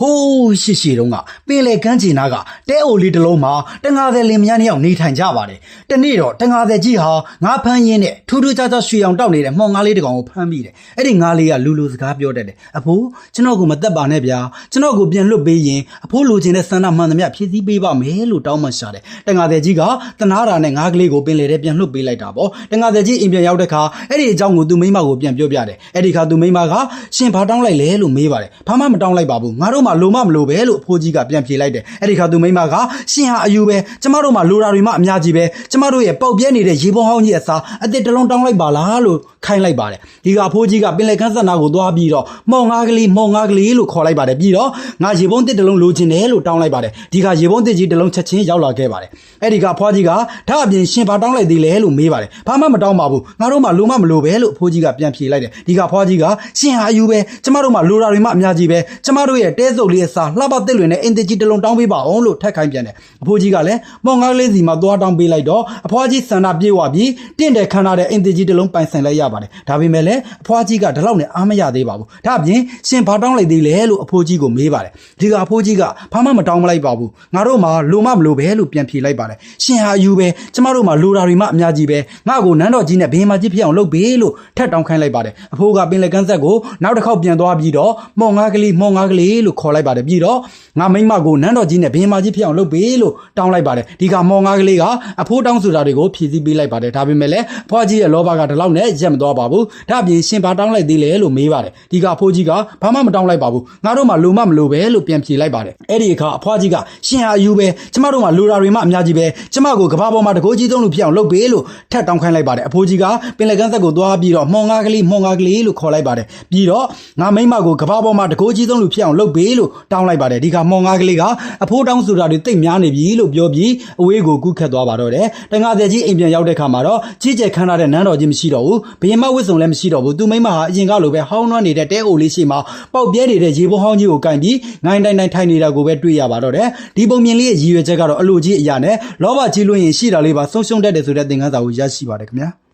ဟိုးရှိတုန်းကပင်လေကန်းချီနာကတဲအိုလေးတစ်လုံးမှာတငါသည်လင်မယားနှစ်ယောက်နေထိုင်ကြပါတယ်။တနေ့တော့တငါသည်ကြီးဟာငါဖမ်းရင်းနဲ့ထူးထူးခြားခြားရွှေအောင်တောက်နေတဲ့မှောင်ငါးလေးတစ်ကောင်ကိုဖမ်းပြီးတယ်။အဲ့ဒီငါးလေးကလူစကားပြောတတ်တယ်။အဖိုးကျွန်တော်ကိုမသက်ပါနဲ့ဗျာ။ကျွန်တော်ကိုပြန်လွတ်ပေးရင်အဖိုးလိုချင်တဲ့ဆန္ဒမှန်သမျှဖြည့်ဆည်းပေးပါမယ်လို့တောင်းပန်ရှာတယ်။တငါသည်ကြီးကတနာတာနဲ့ငါးကလေးကိုပင်လေထဲပြန်လွတ်ပေးလိုက်တာပေါ့။တငါသည်ကြီးအိမ်ပြန်ရောက်တဲ့အခါအဲ့ဒီအကြောင်းကိုသူမိမကိုပြန်ပြောပြတယ်။အဲ့ဒီခါသူမိမကရှင်ဘာတောင်းလိုက်လဲလို့မေးပါတယ်။ဘာမှမတောင်းလိုက်ပါဘူး။ငါတို့မှလိုမလို့ပဲလို့အဖိုးကြီးကပြန်ဖြေလိုက်တယ်အဲ့ဒီခါသူမိမကရှင်ဟာအယူပဲကျမတို့မှလိုတာတွေမှအများကြီးပဲကျမတို့ရဲ့ပေါက်ပြဲနေတဲ့ရေပုံဟောင်းကြီးအစားအစ်စ်တလုံးတောင်းလိုက်ပါလားလို့ခိုင်းလိုက်ပါတယ်ဒီကအဖိုးကြီးကပင်လယ်ကန်းစက်နာကိုသွားပြီးတော့မောင်ငါးကလေးလို့ခေါ်လိုက်ပါတယ်ပြီးတော့ငါရေပုံတစ်တလုံးလိုချင်တယ်လို့တောင်းလိုက်ပါတယ်ဒီကရေပုံတစ်ကြီးတလုံးချက်ချင်းရောက်လာခဲ့ပါတယ်အဲ့ဒီကအဖွားကြီးကဒါအပြင်ရှင်ဘာတောင်းလိုက်သေးလဲလို့မေးပါတယ်ဘာမှမတောင်းပါဘူးငါတို့မှလိုမမလို့ပဲလို့အဖိုးကြီးကပြန်ဖြေလိုက်တယ်ဒီကအဖွားကြီးကရှင်ဟာအယူပဲကျမတို့မှလိုတာတွေမှအများကြီးပဲကျမတို့ရဲ့တဲစုပ်လေးအစားလှပတစ်လွင်နဲ့အင်တကြီးတလုံးတောင်းပေးပါအောင်လို့ထက်ခိုင်းပြန်တယ်အဖိုးကြီးကလည်းမောင်ငါးလေးစီမှာသွားတောင်းပေးလိုက်တော့အဖွားကြီးစန္ဒပြေဝပြီးတင့်တယ်ခန္ဓာတဲ့အင်တကြီးတလုံးပိုင်ဆိုင်လိုက်ရပါတယ်ဒါပေမဲ့လည်းအဖွားကြီးကဒီလောက်နဲ့အားမရသေးပါဘူးဒါအပြင်ရှင်ဘာတောင်းလိုက်သေးလဲလို့အဖိုးကြီးကိုမေးပါတယ်ဒီကအဖိုးကြီးကဘာမှမတောင်းမလိုက်ပါဘူးငါတို့မှလိုမမလိုပဲလို့ပြန်ဖြေလိုက်ပါတယ်ရှင်ဟာယူပဲကျမတို့မှလိုတာတွေမှအများကြီးပဲငါ့ကိုနန်းတော်ကြီးနဲ့ဘင်းမကြီးဖြစ်အောင်လုပ်ပေးလို့ထက်တောင်းခိုင်းလိုက်ပါတယ်အဖိုးကပင်လယ်ကန်းဆက်ကိုနောက်တစ်ခေါက်ပြန်သွားပြီးတော့မောင်ငါးကလေးလို့ခေါ်လိုက်ပါတယ်ပြီးတော့ငါမိမကိုနန်းတော်ကြီးနဲ့ဘင်းမကြီးဖြစ်အောင်လုပ်ပေးလို့တောင်းလိုက်ပါတယ်ဒီကမောင်ငါးကလေးကအဖိုးတောင်းဆိုတာတွေကိုဖြည့်ဆည်းပေးလိုက်ပါတယ်ဒါပေမဲ့လည်းအဖွားကြီးရဲ့လောဘကဒီလောက်နဲ့ရက်မသွားပါဘူးဒါအပြင်ရှင်ဘာတောင်းလိုက်သေးလဲလို့မေးပါတယ်ဒီကအဖိုးကြီးကဘာမှမတောင်းလိုက်ပါဘူးငါတို့မှလိုမမလိုပဲလို့ပြန်ဖြေလိုက်ပါတယ်အဲ့ဒီအခါအဖွားကြီးကရှင်ဟာယူပဲကျမတို့မှလိုတာတွေမှအများကြီးပဲကျမကိုကဘာပေါ်မှာတကိုးကြီးသုံးလို့ဖြစ်အောင်လုပ်ပေးလို့ထက်တောင်းခိုင်းလိုက်ပါတယ်အဖိုးကြီးကပင်လယ်ကန်းဆက်ကိုသွားပြီးတော့မောင်ငါးကလေးလို့ခေါ်လိုက်ပါတယ်ပြီးတော့ငါမိမကိုကဘာပေါ်မှာတကိုးကြီးသုံးလို့ဖြစ်အောင်လုပ်ပေးလို့တောင်းလိုက်ပါတယ်ဒီကမောင်ငါးကလေးကအဖိုးတောင်းဆိုတာတွေတိတ်များနေပြီလို့ပြောပြီးအဝေးကိုကူးခတ်သွားပါတော့တယ်တငါသည်ကြီးအိမ်ပြန်ရောက်တဲ့ခါမှာတော့ကြီးကျယ်ခမ်းနားတဲ့နန်းတော်ကြီးမရှိတော့ဘူးဘယင်မဝစ်စုံလည်းမရှိတော့ဘူးသူမိမဟာအရင်ကလိုပဲဟောင်းနှွမ်းနေတဲ့တဲအိုလေးရှိမှပေါက်ပြဲနေတဲ့ရေပုံဟောင်းကြီးကိုကင်ပြီးငိုင်းတိုင်းထိုင်နေတာကိုပဲတွေ့ရပါတော့တယ်ဒီပုံမြင်လေးရဲ့ရည်ရွယ်ချက်ကတော့အလိုကြီးအရာနဲ့လောဘကြီးလွှင့်ရင်ရှိတာလေးပါဆုံးရှုံးတတ်တယ်ဆိုတဲ့သင်ခန်းစာကိုရရှိပါတယ်ခင်ဗျာ